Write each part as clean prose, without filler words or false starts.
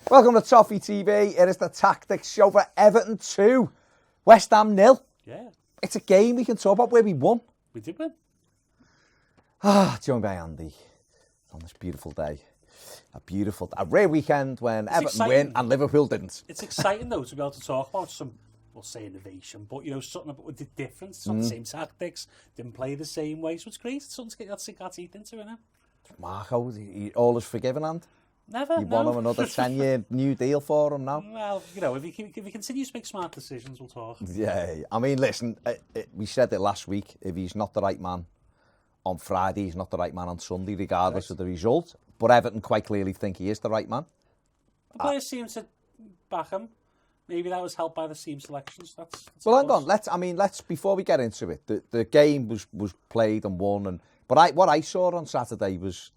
Welcome to Toffee TV. It is the tactics show for Everton 2, West Ham 0. Yeah. It's a game we can talk about where we won. We did win. Joined by Andy on this beautiful day. A rare weekend when Everton exciting. win and Liverpool didn't. It's exciting though to be able to talk about some, we'll say innovation, but something about the difference. It's not the same tactics, didn't play the same way, so it's great. It's something to sink our teeth into, isn't it? Marco, all is forgiven, and Never. you want him another 10-year new deal for him now? Well, if he continues to make smart decisions, we'll talk. Yeah, I mean, listen, we said it last week. If he's not the right man on Friday, he's not the right man on Sunday, regardless of the result. But Everton quite clearly think he is the right man. The players seem to back him. Maybe that was helped by the team selections. That's well, hang on. Let's before we get into it, the game was played and won, what I saw on Saturday was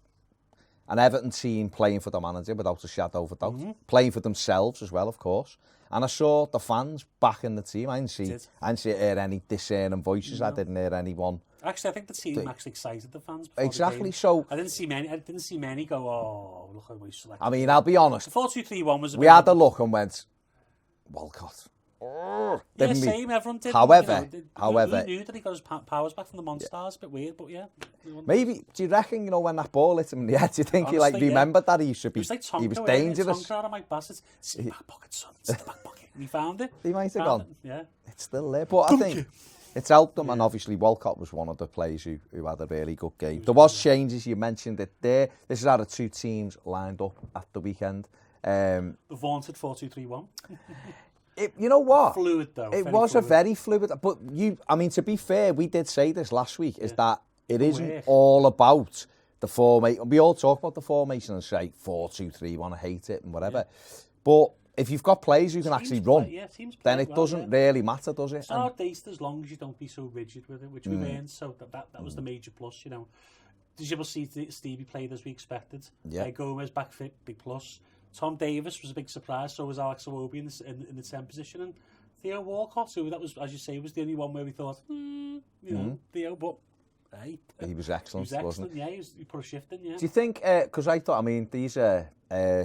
an Everton team playing for the manager without a shadow of a doubt, playing for themselves as well, of course. And I saw the fans backing the team. I didn't hear any discerning voices. No. I didn't hear anyone. Actually, I think the team actually excited the fans. Exactly. The game. So I didn't see many go, oh, look how we selected. I mean, I'll be honest. The 4-2-3-1 was. We had a look and went, Walcott. Yeah, same. Everyone did. However, who knew that he got his powers back from the Monstars? A bit weird, but yeah. Maybe. Do you reckon? When that ball hit him in the head, do you think honestly, he remembered that he should be? It was like Tonka, he was dangerous. Tonka out of Mike Bassett. It's in the back pocket, son. It's in the back pocket. And he found it. He might have gone. Yeah. It's still there, but I think it's helped them. And obviously, Walcott was one of the players who had a really good game. There was changes. You mentioned it there. This is how the two teams lined up at the weekend. The vaunted 4-2-3-1. You know what? Fluid though. It was a very fluid. But to be fair, we did say this last week. Is that it isn't all about the formation. We all talk about the formation and say 4-2-3-1. I hate it and whatever. But if you've got players who can actually run, then it doesn't really matter, does it? It's not outdated as long as you don't be so rigid with it, which we weren't. So that was the major plus. Did you see Stevie played as we expected? Yeah. Gomez back fit, big plus. Tom Davis was a big surprise, so was Alex Iwobi in the 10 position, and Theo Walcott, who that was, as you say, was the only one where we thought, Theo, but hey, he was excellent, wasn't he? Yeah, he put a shift in, yeah. Do you think, because I thought, these are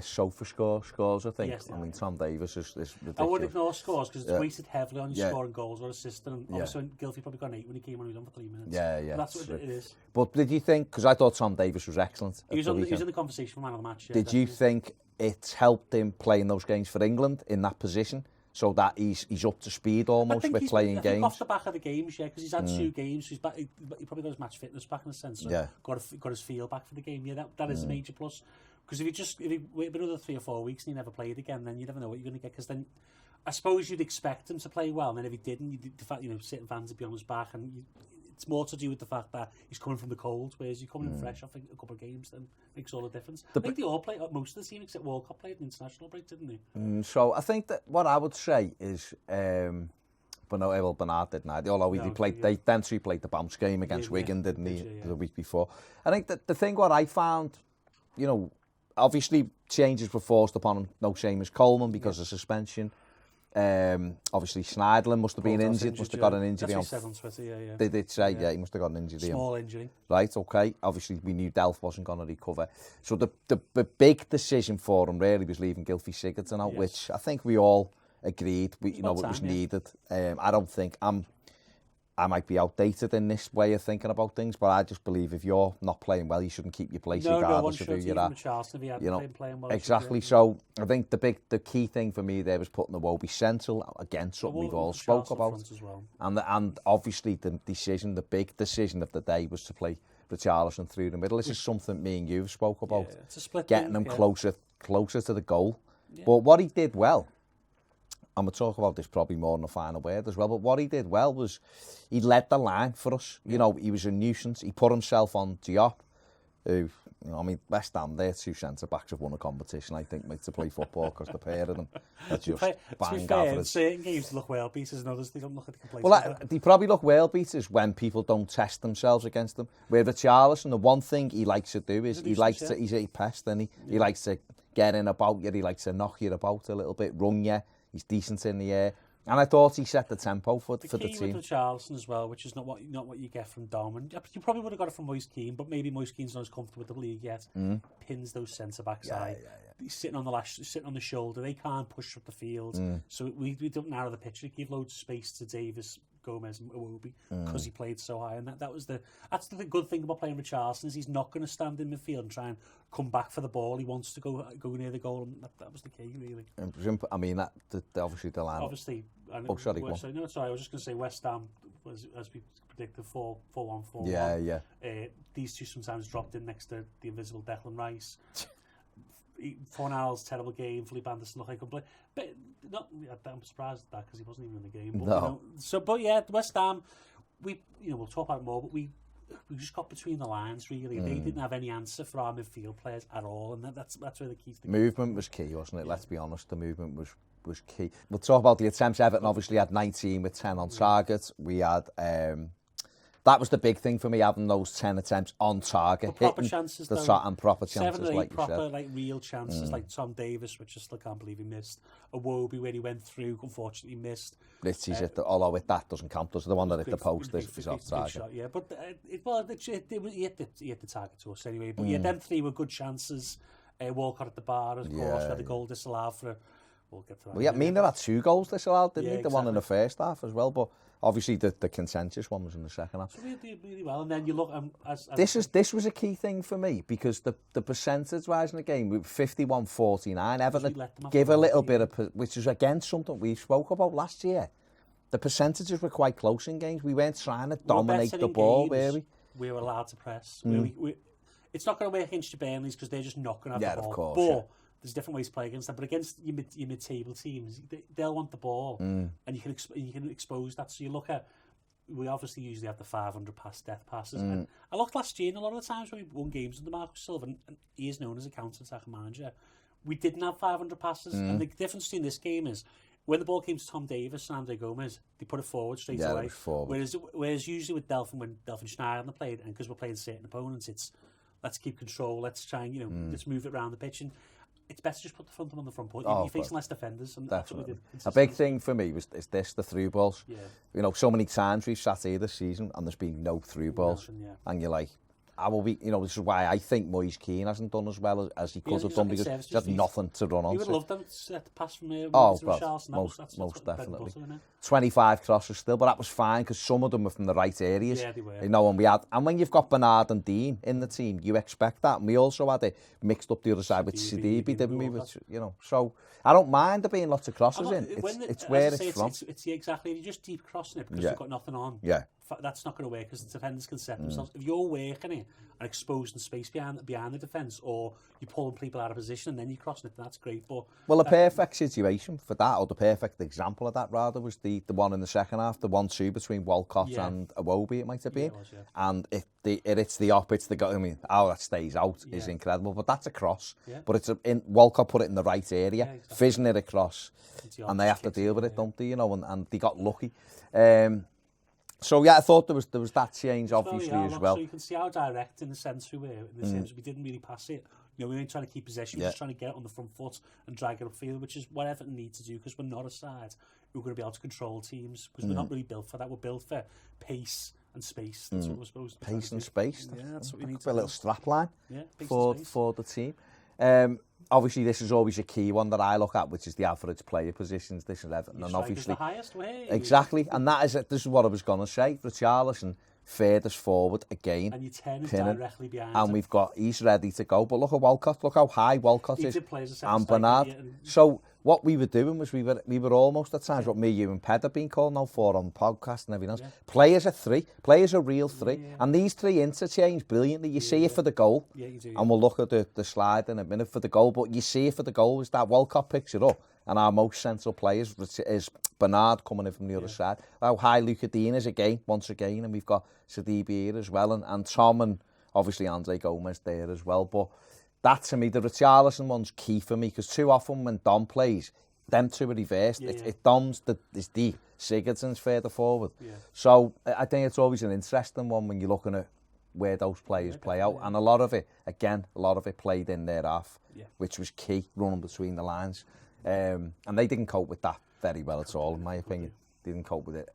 sofa scores, I think. Yes, Tom Davis is ridiculous. I wouldn't ignore scores, because it's weighted heavily on your scoring goals or assist, and obviously when Gylfi probably got 8 when he came on, he was on for 3 minutes. Yeah. But that's what it is. But did you think, because I thought Tom Davis was excellent he was in the conversation for man of the match. Did you think it's helped him playing those games for England in that position, so that he's up to speed almost with playing games? Off the back of the games, because he's had 2 games, so he's back. He probably got his match fitness back in a sense. So got his feel back for the game. Yeah, that is a major plus. Because if he wait another 3 or 4 weeks and he never played again, then you never know what you're going to get. Because then, I suppose you'd expect him to play well, and then if he didn't, the fact certain fans would be on his back, and it's more to do with the fact that he's coming from the cold, whereas he's coming in fresh off a couple of games, then makes all the difference. I think they all played, most of the team except Walcott played an international break, didn't he? So I think that what I would say is, Bernard didn't I? Although he played the bounce game against Wigan, didn't he, the week before? I think that the thing what I found, obviously changes were forced upon him, no shame as Coleman because of suspension. Obviously Schneiderlin must have been injured, must have got an injury. That's what he said on Twitter, They did say, he must have got an injury. Small injury. Right, okay. Obviously we knew Delph wasn't going to recover. So the big decision for him really was leaving Gylfi Sigurdsson out, which I think we all agreed, it was needed. I don't think, I might be outdated in this way of thinking about things, but I just believe if you're not playing well, you shouldn't keep your place regardless of who you're at. Playing well, exactly. So I think the key thing for me there was putting Iwobi central, again, something we've all spoke about. And obviously the big decision of the day was to play Richarlison through the middle. This is something me and you spoke about, getting him closer to the goal. But what he did well, and we'll talk about this probably more in the final word as well, but what he did well was he led the line for us. He was a nuisance. He put himself on Diop, who, West Ham, their 2 centre-backs have won a competition, I think, to play football, because the pair of them are just bang average. Certain games look well beaters and others, they don't look like they can play. Well, they probably look well beaters when people don't test themselves against them. Where Richarlison, the one thing he likes to do is he's a pest, and he likes to get in about you, he likes to knock you about a little bit, run you. He's decent in the air. And I thought he set the tempo for the team. The key with Richarlison as well, which is not what you get from Dom. And you probably would have got it from Moise Kean, but maybe Moise Kean's not as comfortable with the league yet. Pins those centre-backs high. he's sitting on the shoulder. They can't push up the field, so we don't narrow the pitch. We give loads of space to Davis, Gomez, and Iwobi because he played so high. And that's the good thing about playing with Richarlison is he's not going to stand in midfield and try and come back for the ball. He wants to go near the goal, and that was the key, really. I mean, obviously the line. Obviously. Sorry, I was just going to say West Ham was, as we predicted, 4-1, 4-1. Yeah. These two sometimes dropped in next to the invisible Declan Rice. Fornal's terrible game. Philippe Anderson looked like a play, but I'm surprised at that because he wasn't even in the game. But, no. But yeah, West Ham. We'll talk about it more, but we just got between the lines. Really, they didn't have any answer for our midfield players at all, and that's where the key. Movement was key, wasn't it? Yeah. Let's be honest, the movement was key. We'll talk about the attempts. Everton obviously had 19 with 10 on target. We had. That was the big thing for me, having those 10 attempts on target, proper chances, and proper chances, 7 or 8 like proper, you said. like real chances, like Tom Davis, which I still can't believe he missed. Iwobi, where he went through, unfortunately missed. Ritchie's although with that doesn't count, does the one that hit the post is off target. Shot, yeah, but he hit the target to us anyway. But yeah, them 3 were good chances. Walcott at the bar, of course, had the goal disallowed for. We'll get to that. Well, yeah, Mina had 2 goals disallowed, didn't he? The one in the first half as well, but. Obviously, the contentious one was in the second half. So we did really well, and then you look. This was a key thing for me because the percentage-wise in the game, 51-49, Everton give a little bit of, which is again something we spoke about last year. The percentages were quite close in games. We weren't trying to dominate the ball, were we? We were allowed to press. It's not going to work against your Burnleys because they're just not going to have the ball. Of course, but there's different ways to play against them. But against your mid-table teams, they'll want the ball, and you can expose that. So you look at, we obviously usually have the 500 death passes. And I looked last year, and a lot of the times when we won games under Marcus Silva, and he is known as a counter-attacking manager, we didn't have 500 passes. And the difference between this game is, when the ball came to Tom Davis and Andre Gomez, they put it forward straight away. Whereas usually with Delphin, when Delphin Schneider played, and because we're playing certain opponents, it's let's keep control, let's try and let's move it around the pitch. And it's better just put the front on the front foot. You're facing less defenders, and that's what we did. A big thing for me was the through balls. Yeah. So many times we've sat here this season and there's been no through balls, and you're like, I will be. This is why I think Moise Keane hasn't done as well as he could have done because he had nothing to run on. You would love them to pass from here. Most definitely. 25 crosses still, but that was fine because some of them were from the right areas. Yeah, they were. And we had, and when you've got Bernard and Dean in the team, you expect that. And we also had it mixed up the other side with Sidibe, didn't we? So I don't mind there being lots of crosses in. It's where it's from. It's exactly. You're just deep crossing it because you've got nothing on. Yeah. That's not going to work because the defenders can set themselves. If you're working it and exposing space behind the defence, or you're pulling people out of position and then you're crossing it, that's great. But the perfect situation for that, or the perfect example of that rather, was the one in the second half, the 1-2 between Walcott and Iwobi, it might have been. And it's the op, it's the go. I mean, how that stays out is incredible. But that's a cross. But Walcott put it in the right area, fizzing it across, and they have to deal with it, don't they? And they got lucky. So I thought there was that change obviously as well. So you can see how direct in the sense we were. In the sense we didn't really pass it. We weren't trying to keep possession. We were just trying to get it on the front foot and drag it upfield, which is what Everton need to do because we're not a side who are going to be able to control teams because we're not really built for that. We're built for pace and space. That's what we're supposed to do. Pace and space. Yeah, that's what we need to do. A little strap line for the team. Obviously, this is always a key one that I look at, which is the average player positions. This is Everton, and obviously the highest way. Exactly, and that is it. This is what I was going to say. Richarlison furthest forward again, and your 10 is directly behind. And he's ready to go. But look at Walcott. Look how high Walcott is, and Bernard. So what we were doing was we were almost at times what me, you, and Ped have been called now for on podcast and everything else. Players are 3. Players are real 3, and these 3 interchange brilliantly. You see it for the goal, you do. And we'll look at the slide in a minute for the goal. But you see it for the goal is that Walcott picks it up, and our most central players is Bernard coming in from the other side. How high Luca Dean is once again, and we've got Sidibe here as well, and Tom and obviously Andre Gomez there as well. But that, to me, the Richarlison one's key for me because too often when Dom plays, them two are reversed. Dom's is deep, Sigurdsson's further forward. So I think it's always an interesting one when you're looking at where those players play out. And a lot of it played in their half, which was key, running between the lines. And they didn't cope with that very well at all, in my opinion. They didn't cope with it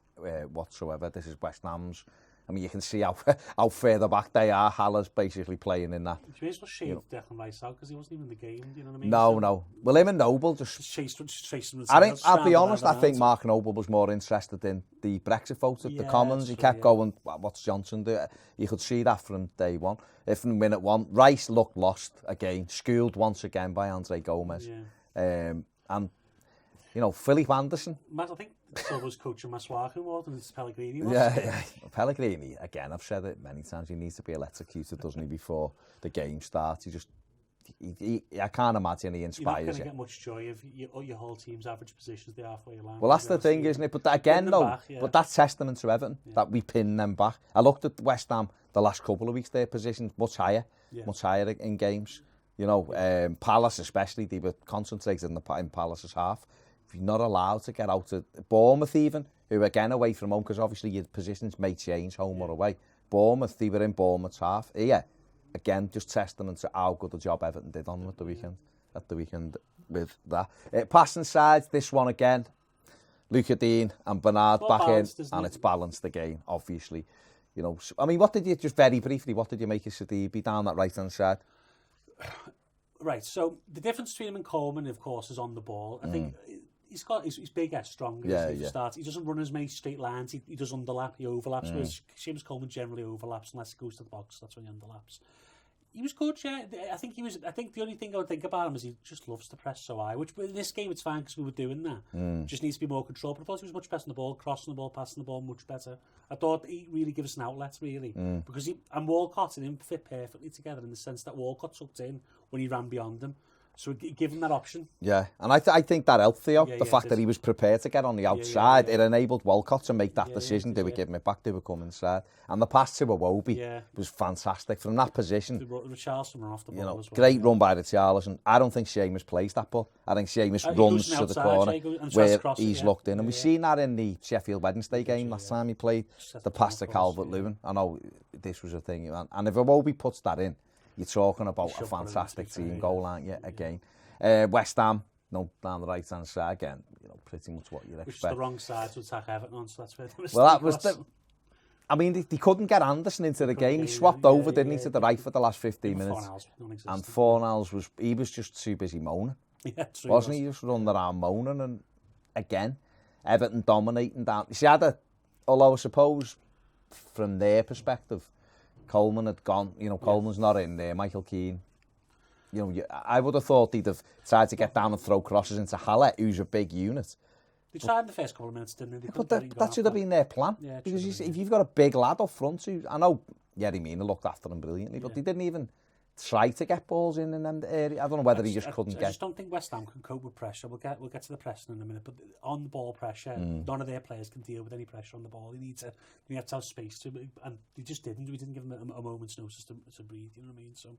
whatsoever. This is West Ham's I mean, you can see how further back they are. Haller's basically playing in that. You may as well shave Declan Rice out because he wasn't even in the game. Do you know what I mean? No. Well, him and Noble just chased him. I'll be honest. I think Mark Noble was more interested in the Brexit vote at the Commons. He kept going. What's Johnson do? You could see that from day one. If from minute one, Rice looked lost again, schooled once again by Andre Gomez, and Philip Anderson. I think Silva was coaching Masuaku more than Pellegrini was. Yeah. Pellegrini, again, I've said it many times, he needs to be electrocuted, doesn't he, before the game starts. I can't imagine he inspires you. You're not going to get much joy if your whole team's average positions the halfway line. Well, that's the thing, isn't it? But but that's testament to Everton, that we pin them back. I looked at West Ham the last couple of weeks, their positions much higher in games. Palace especially, they were concentrated in Palace's half. If you're not allowed to get out to Bournemouth even, who again away from home, because obviously your positions may change home or away. Bournemouth, they were in Bournemouth's half. Again, just testament to how good a job Everton did on at the weekend with that. Passing sides, this one again, Luca Dean and Bernard back in, and it's balanced again, obviously. I mean, what did you, just very briefly, what did you make of Sidibe down that right-hand side? Right, so the difference between him and Coleman, of course, is on the ball. I think he's bigger, stronger. He doesn't run as many straight lines. He does underlap, he overlaps. Whereas Seamus Coleman generally overlaps unless he goes to the box. That's when he underlaps. He was good, yeah. I think the only thing I would think about him is he just loves to press so high. Which in this game it's fine because we were doing that. Just needs to be more control. But I thought he was much better on the ball, crossing the ball, passing the ball, much better. I thought he really gives us an outlet, really, because and Walcott and him fit perfectly together in the sense that Walcott tucked in when he ran beyond him. So give him that option. Yeah, and I think that helped Theo. The fact that he was prepared to get on the outside, it enabled Walcott to make that decision. They were giving it back, they were coming inside. And the pass to Iwobi was fantastic from that position. Richarlison ran off the ball as well. Great run by Richarlison. I don't think Seamus plays that ball. I think Seamus runs to the corner where he's looked in. And we've seen that in the Sheffield Wednesday game last time he played. The pass to Calvert-Lewin. I know this was a thing. And if Iwobi puts that in, you're talking about a fantastic team goal, aren't you? Again, West Ham, down the right-hand side again. Pretty much what you'd expect. Which is the wrong side to attack Everton on, so that's where the mistake that was. I mean, they couldn't get Anderson into the game. He swapped over, didn't he, to the right for the last 15 minutes. And Fornals was just too busy moaning. Wasn't he? Just running around moaning, and again, Everton dominating down. You see, although I suppose from their perspective, Coleman had gone, Coleman's not in there, Michael Keane. I would have thought he'd have tried to get down and throw crosses into Haller, who's a big unit. They tried in the first couple of minutes, didn't they? But that should have been their plan. Yeah, because if you've got a big lad up front, I know Yerry Mina looked after him brilliantly, but he didn't even try to get balls in them area. I don't know whether he just couldn't get. I just don't think West Ham can cope with pressure. We'll get to the pressing in a minute, but on the ball pressure, none of their players can deal with any pressure on the ball. They have to have space to, and they just didn't. We didn't give them a moment's notice to breathe. You know what I mean? So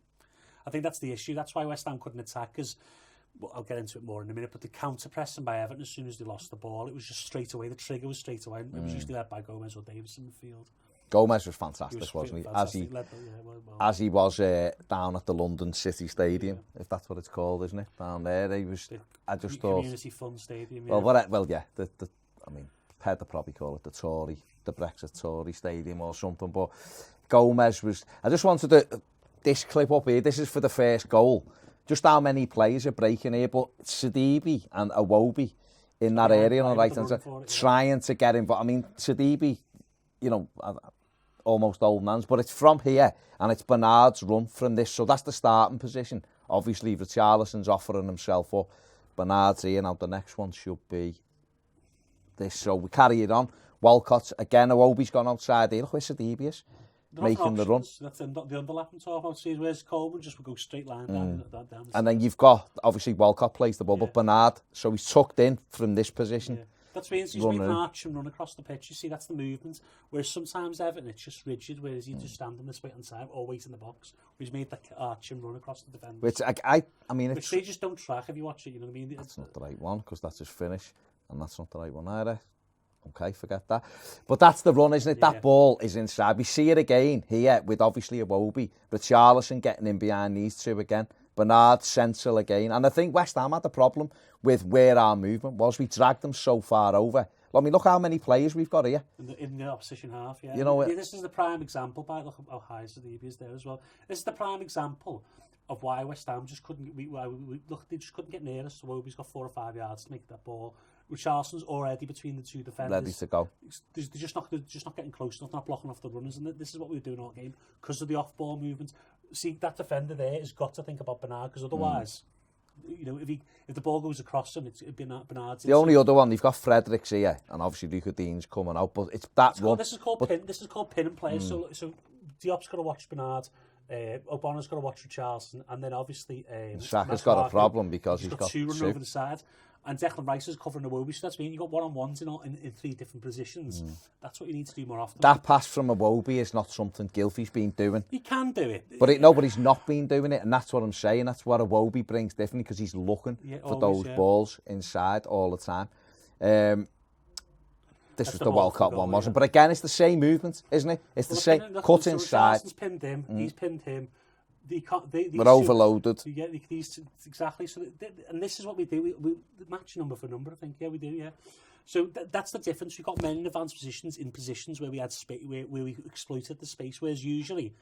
I think that's the issue. That's why West Ham couldn't attack, because I'll get into it more in a minute. But the counter pressing by Everton, as soon as they lost the ball, it was just straight away. The trigger was straight away. It was usually led by Gomez or Davis in the field. Gomez was fantastic, wasn't he? As he was down at the London City Stadium, if that's what it's called, isn't it? Down there, he was. I just thought Community Fund Stadium. Yeah. Well, yeah. I mean, I'd probably call it the Brexit Tory Stadium or something. But Gomez was. I just wanted this clip up here. This is for the first goal. Just how many players are breaking here, but Sidibe and Iwobi in that area on the right hand side, trying to get him. But I mean, Sidibe, almost old man's, but it's from here, and it's Bernard's run from this, so that's the starting position. Obviously, Richarlison's offering himself up. Bernard's here, now the next one should be this, so we carry it on. Walcott, again, Iwobi's gone outside here. Look where Sidibe is, making the run. That's the underlap I'm talking about. See, where's Coleman? Just would go straight line down. And then you've got, obviously, Walcott plays the ball, but Bernard, so he's tucked in from this position. Yeah. That's why he's made an arch and run across the pitch. You see, that's the movement. Whereas sometimes Everton, it's just rigid, whereas you just stand on this way on time or wait in the box. He's made that arch and run across the defenders. Which I mean, which they just don't track if you watch it. You know what I mean? That's not the right one, because that's his finish, and that's not the right one either. Okay, forget that. But that's the run, isn't it? That ball is inside. We see it again here with obviously Iwobi, Richarlison getting in behind these two again. Bernard central again. And I think West Ham had the problem with where our movement was. We dragged them so far over. I mean, look how many players we've got here. In the opposition half, yeah. You know, this is the prime example. Look how high Sidibe is there as well. This is the prime example of why West Ham just couldn't. They just couldn't get near us. So Wobie's got 4 or 5 yards to make that ball. Richarlison's already between the two defenders, ready to go. They're just not getting close enough, not blocking off the runners, and this is what we were doing all game because of the off-ball movement. See, that defender there has got to think about Bernard, because otherwise, you know, if the ball goes across him, it's Bernard's. The only other one, you've got Fredericks here, and obviously Luca Dean's coming out, but it's that one. This is called pin and play. So Diop's got to watch Bernard. O'Bonnell's got to watch Richarlison, and then obviously Saka's got a problem because he's got 2 running over the side. And Declan Rice is covering Iwobi, so that's mean you've got one-on-ones in 3 different positions. That's what you need to do more often. That pass from Iwobi is not something Gylfi's been doing. He can do it. But nobody's not been doing it, and that's what I'm saying. That's what Iwobi brings differently, because he's looking for those balls inside all the time. This was the Walcott one, wasn't it? But again, it's the same movement, isn't it? It's the same. Cut inside. Richarlison's pinned him. He's pinned him. We're overloaded. Yeah, exactly. So, and this is what we do. We match number for number, I think. Yeah, we do. Yeah. So that's the difference. We've got men in advanced positions where we had space, where we exploited the space. Whereas usually,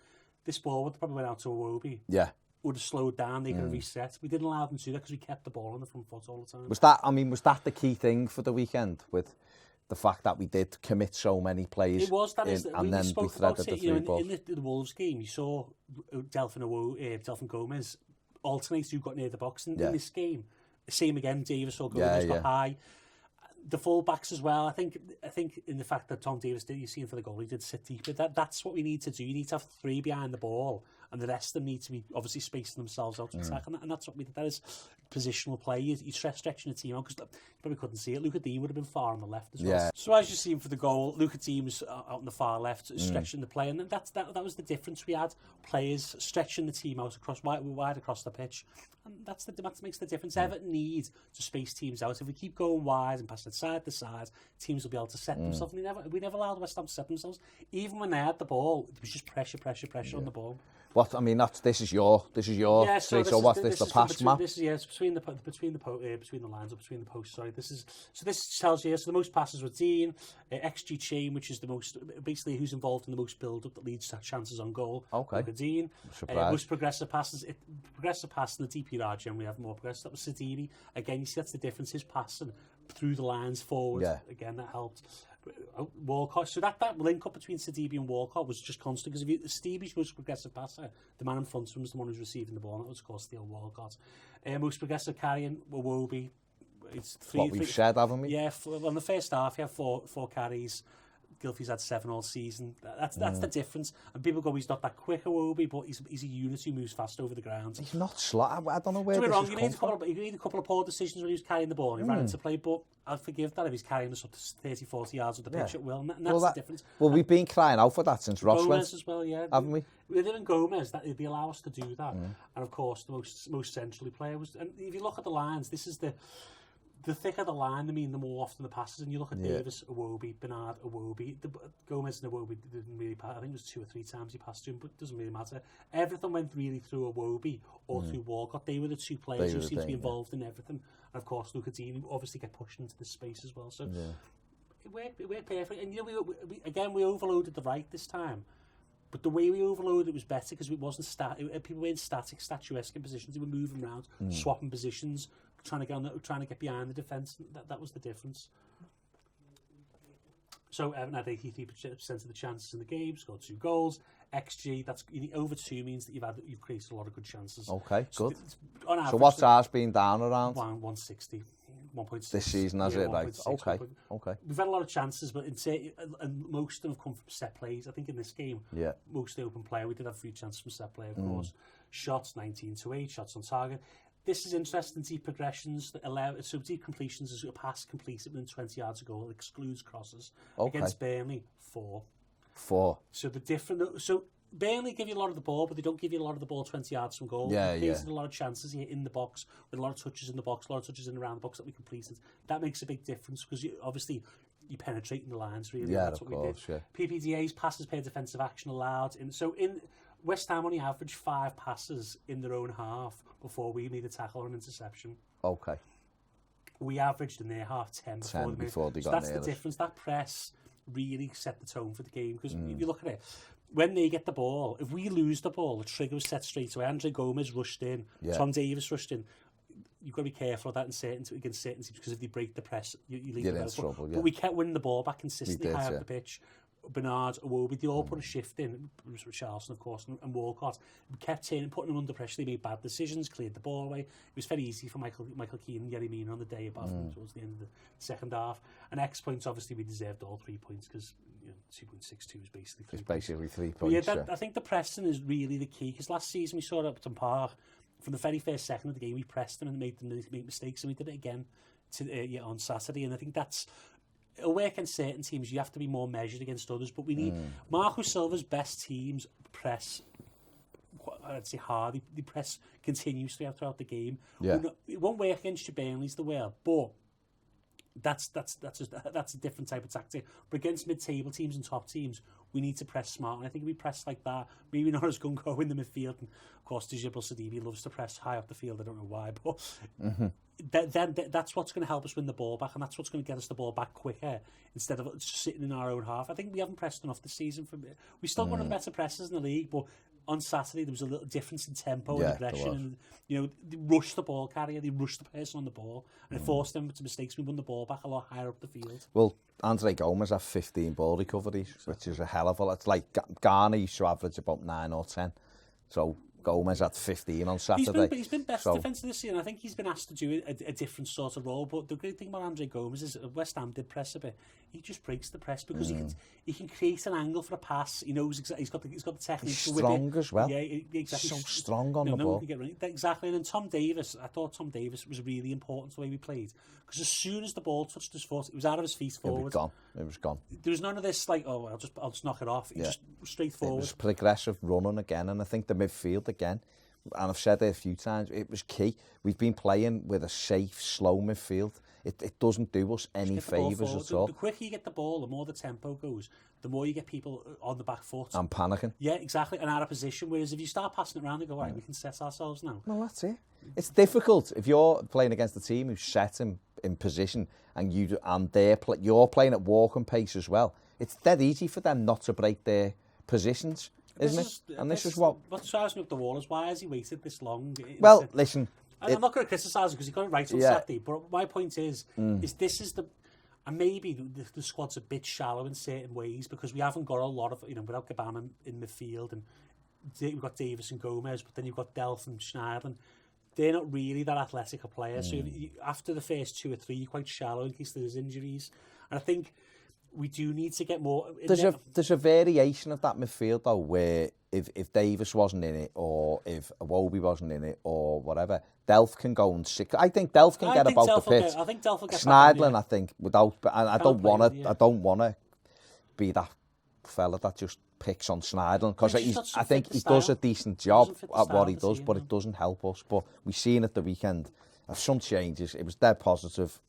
this ball would probably went out to Iwobi. Yeah. Would have slowed down. They could have reset. We didn't allow them to do that because we kept the ball on the front foot all the time. Was that the key thing for the weekend, with the fact that we did commit so many plays? It was, and then we threaded the 3 balls. In the Wolves game, you saw Delphin Gomez alternate who got near the box. In this game, same again, Davis or Gomez got high. The full-backs as well, I think in the fact that Tom Davis you see him for the goal, he did sit deep. But that's what we need to do. You need to have 3 behind the ball, and the rest of them need to be obviously spacing themselves out to attack, and that's what we did. That is positional play. You're stretching the team out, because you probably couldn't see it. Luca Dean would have been far on the left as well. Yeah. So as you see him for the goal, Luca Dean was out on the far left, stretching the play, and that was the difference. We had players stretching the team out wide across the pitch, and that makes the difference. Everton need to space teams out. If we keep going wide and passing side to side, teams will be able to set themselves. And we never allowed West Ham to set themselves. Even when they had the ball, it was just pressure on the ball. What I mean, this is your yeah, so what's this, the pass map? This is it's between the lines, or between the posts. Sorry, this tells you. So the most passes were Dean, XG chain, which is the most, basically who's involved in the most build up that leads to chances on goal. Okay. Dean. Most progressive passes. Progressive pass in the DPR generally have more progressive. That was Sidibe. Again, you see that's the difference. His passing through the lines forward. Yeah. Again, that helped. Walcott, so that link up between Sidibe and Walcott was just constant, because if Sidibe's most progressive passer, the man in front of him was the one who's receiving the ball, and that was, of course, Steele Walcott. Most progressive carrying, Iwobi. It's 3. What we've said, haven't we? Yeah, on the first half, he had 4 carries. Gylfi's had 7 all season. That's the difference. And people go, he's not that quick, Iwobi, but he's a unit who moves fast over the ground. He's not slow. I don't know where this is come from. He made a couple of poor decisions when he was carrying the ball and he ran into play, but I'll forgive that if he's carrying us up to 30, 40 yards of the pitch at will. And that's the difference. Well, we've been crying out for that since Ross went. Gomez as well, yeah. Haven't we? With him and Gomez, they allow us to do that. And of course, the most centrally player was. And if you look at the lines, this is the thicker the line, the more often the passes. And you look at Davis, Iwobi, Bernard, Iwobi. Gomez and Iwobi didn't really pass. I think it was 2 or 3 times he passed to him, but it doesn't really matter. Everything went really through Iwobi or through Walcott. They were the 2 players who seemed to be involved in everything. And of course, Luca Dean, who obviously get pushed into the space as well. So it worked perfect. And you know, we overloaded the right this time. But the way we overloaded it was better, because it wasn't people weren't statuesque in positions. They were moving around, swapping positions, trying to get behind the defence. That was the difference. So Everton had 83% of the chances in the game, scored 2 goals. XG, that's over 2 means that you've created a lot of good chances. Okay, good. On average, so what's ours been down around? 160. 1.6 this season, has it? Right. Okay. We've had a lot of chances, but and most of them have come from set plays. I think in this game, most open play. We did have a few chances from set play, of course. Shots 19-8, shots on target. This is interesting. Deep progressions that allow deep completions is a pass completed within 20 yards of goal. It excludes crosses. Against Burnley, 4. So the different. So Burnley give you a lot of the ball, but they don't give you a lot of the ball 20 yards from goal. We created a lot of chances here in the box, with a lot of touches in the box, a lot of touches in and around the box that we completed. That makes a big difference, because you penetrating the lines, really. Yeah, that's of what course, we did. PPDA's passes per defensive action allowed. In West Ham only averaged 5 passes in their own half before we made a tackle or an interception. Okay. We averaged in their half 10 before they got that's the difference. That press really set the tone for the game, because if you look at it, when they get the ball, if we lose the ball, the trigger was set straight away. Andre Gomez rushed in, Tom Davies rushed in. You've got to be careful of that against certainty, because if they break the press, you leave the trouble. But we kept winning the ball back consistently high up the pitch. Bernard, Iwobi, they all put a shift in. Charleston, of course, and Walcott. We kept putting them under pressure. They made bad decisions, cleared the ball away. It was very easy for Michael Keane and Yerry Mina on the day, apart from towards the end of the second half. And X points, obviously, we deserved all 3 points, because 2.62 is basically 3 points. It's basically 3 points. But I think the pressing is really the key, because last season we saw at Upton Park, from the very first second of the game, we pressed them and made them make mistakes, and we did it again on Saturday. And I think that's away against certain teams, you have to be more measured against others. But we need Marco Silva's best teams press. I'd say hard. They press continuously throughout the game. Yeah. It won't work against your Burnleys the way, but that's a different type of tactic. But against mid-table teams and top teams, we need to press smart. And I think if we press like that, maybe not as gung-ho in the midfield. And of course, Djibril Sidibe loves to press high up the field. I don't know why, but then that's what's going to help us win the ball back, and that's what's going to get us the ball back quicker instead of just sitting in our own half. I think we haven't pressed enough this season. We're still one of the better pressers in the league, but on Saturday there was a little difference in tempo and aggression, and they rushed the ball carrier, they rushed the person on the ball, and it forced them to mistakes. We won the ball back a lot higher up the field. Well, Andre Gomez had 15 ball recoveries, which is a hell of a lot. It's like Garner used to average about 9 or 10, so Gomez had 15 on Saturday. He's been best defensive this year, and I think he's been asked to do a different sort of role. But the great thing about Andre Gomez is, West Ham did press a bit, he just breaks the press, because he can create an angle for a pass. He knows he's got the technique. He's strong as well. Yeah, exactly. So strong on the ball. Exactly. And then Tom Davies, I thought Tom Davies was really important the way we played, because as soon as the ball touched his foot, it was out of his feet forward. It was gone. There was none of this like, I'll just knock it off. Just straight forward. It was progressive running again, and I think the midfield again. And I've said it a few times, it was key. We've been playing with a safe, slow midfield. It doesn't do us any favours at all. The quicker you get the ball, the more the tempo goes, the more you get people on the back foot. And panicking. Yeah, exactly, and out of position. Whereas if you start passing it around, they go, right, we can set ourselves now. Well, that's it. It's difficult if you're playing against a team who's set in position, and you're playing at walking pace as well. It's dead easy for them not to break their positions. Isn't it? And this is what drives me up the wall is, why has he waited this long? Well, listen, I'm not going to criticise him because he got it right on Saturday. But my point is this is and maybe the squad's a bit shallow in certain ways, because we haven't got a lot of, without Gabana in midfield, and we've got Davis and Gomez, but then you've got Delph and Schneiderlin. They're not really that athletic a player. So after the first 2 or 3, you're quite shallow in case there's injuries. And I think we do need to get more. There's a variation of that midfield though, where if Davis wasn't in it, or if Iwobi wasn't in it, or whatever, Delph can go and sick. I think Delph can get about the pitch. I think Delph will get Schneiderlin, I think, without. And I don't want to. I don't want to be that fella that just picks on Schneiderlin, because I think he does a decent job at what he does, but it doesn't help us. But we've seen at the weekend some changes. It was dead positive.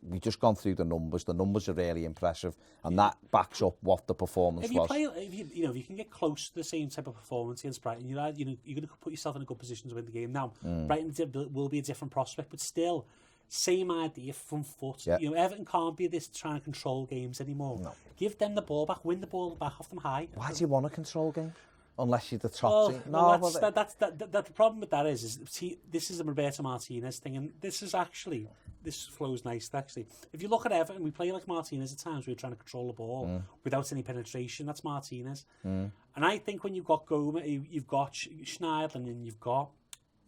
We've just gone through the numbers. The numbers are really impressive, and that backs up what the performance was. If you can get close to the same type of performance against Brighton, you're going to put yourself in a good position to win the game. Now, Brighton will be a different prospect, but still, same idea from foot. Yeah. Everton can't be this trying to control games anymore. No. Give them the ball back, win the ball back off them high. Why do you want to control games? Unless you're the top team. The problem with that is this is a Roberto Martinez thing, and this flows nice actually. If you look at Everton, we play like Martinez at times. We're trying to control the ball without any penetration. That's Martinez. And I think when you've got Gomez, you've got Schneiderlin, and you've got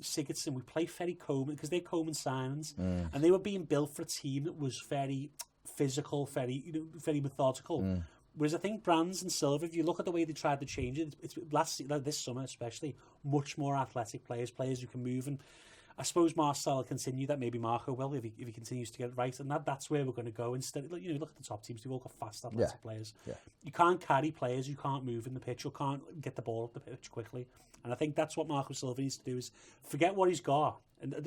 Sigurdsson, we play very Coleman, because they're Coleman signings, and they were being built for a team that was very physical, very methodical. Whereas I think Brands and Silva, if you look at the way they tried to change it, it's this summer especially, much more athletic players who can move. And I suppose Marcel will continue that. Maybe Marco will if he continues to get it right. And that's where we're going to go. Instead, look at the top teams; they've all got fast athletic players. Yeah. You can't carry players who can't move in the pitch or can't get the ball up the pitch quickly. And I think that's what Marco Silva needs to do: is forget what he's got. And at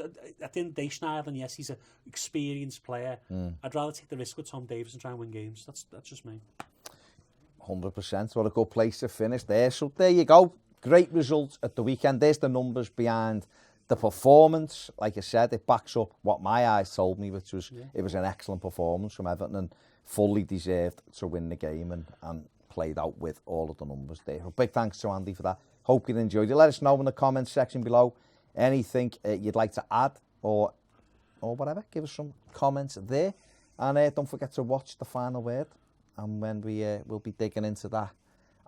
the end of the day, Schneiderlin, yes, he's an experienced player. I'd rather take the risk with Tom Davies and try and win games. That's just me. 100%. What a good place to finish there. So there you go. Great result at the weekend. There's the numbers behind the performance, like I said, it backs up what my eyes told me, which was it was an excellent performance from Everton and fully deserved to win the game and played out with all of the numbers there. So big thanks to Andy for that. Hope you enjoyed it. Let us know in the comments section below anything you'd like to add or whatever. Give us some comments there. And don't forget to watch The Final Word. And when we'll be digging into that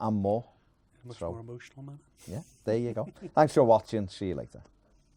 and more. Much more emotional, man. Yeah, there you go. Thanks for watching. See you later.